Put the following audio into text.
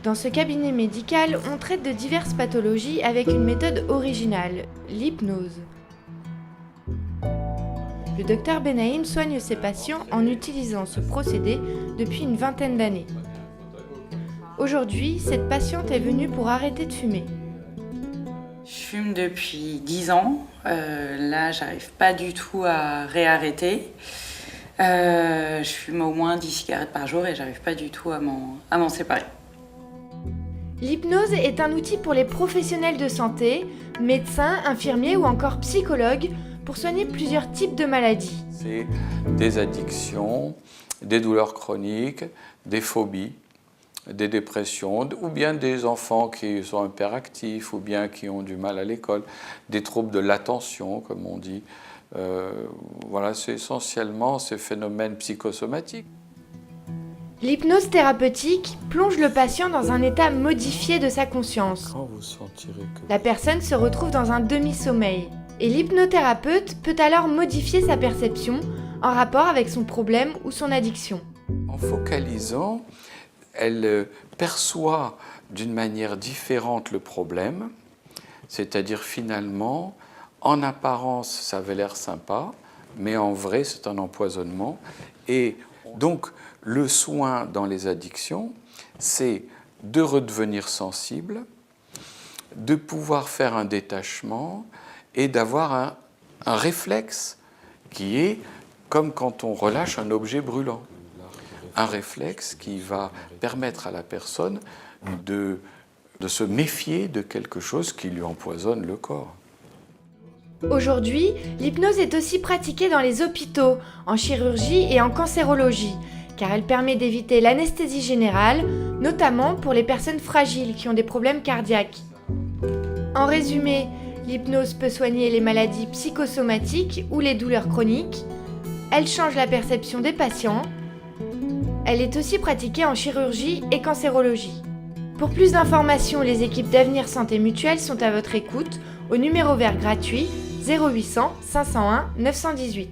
Dans ce cabinet médical, on traite de diverses pathologies avec une méthode originale, l'hypnose. Le docteur Benaïm soigne ses patients en utilisant ce procédé depuis une vingtaine d'années. Aujourd'hui, cette patiente est venue pour arrêter de fumer. Je fume depuis 10 ans. Là, j'arrive pas du tout à réarrêter. Je fume au moins 10 cigarettes par jour et j'arrive pas du tout à m'en séparer. L'hypnose est un outil pour les professionnels de santé, médecins, infirmiers ou encore psychologues, pour soigner plusieurs types de maladies. C'est des addictions, des douleurs chroniques, des phobies, des dépressions, ou bien des enfants qui sont hyperactifs, ou bien qui ont du mal à l'école, des troubles de l'attention, comme on dit. Voilà, c'est essentiellement ces phénomènes psychosomatiques. L'hypnose thérapeutique plonge le patient dans un état modifié de sa conscience. Quand vous sentirez que... La personne se retrouve dans un demi-sommeil. Et l'hypnothérapeute peut alors modifier sa perception en rapport avec son problème ou son addiction. En focalisant, elle perçoit d'une manière différente le problème, c'est-à-dire finalement, en apparence, ça avait l'air sympa, mais en vrai, c'est un empoisonnement. Et donc, le soin dans les addictions, c'est de redevenir sensible, de pouvoir faire un détachement et d'avoir un réflexe qui est comme quand on relâche un objet brûlant. Un réflexe qui va permettre à la personne de se méfier de quelque chose qui lui empoisonne le corps. Aujourd'hui, l'hypnose est aussi pratiquée dans les hôpitaux, en chirurgie et en cancérologie, car elle permet d'éviter l'anesthésie générale, notamment pour les personnes fragiles qui ont des problèmes cardiaques. En résumé, l'hypnose peut soigner les maladies psychosomatiques ou les douleurs chroniques. Elle change la perception des patients. Elle est aussi pratiquée en chirurgie et cancérologie. Pour plus d'informations, les équipes d'Avenir Santé Mutuelle sont à votre écoute au numéro vert gratuit 0800 501 918.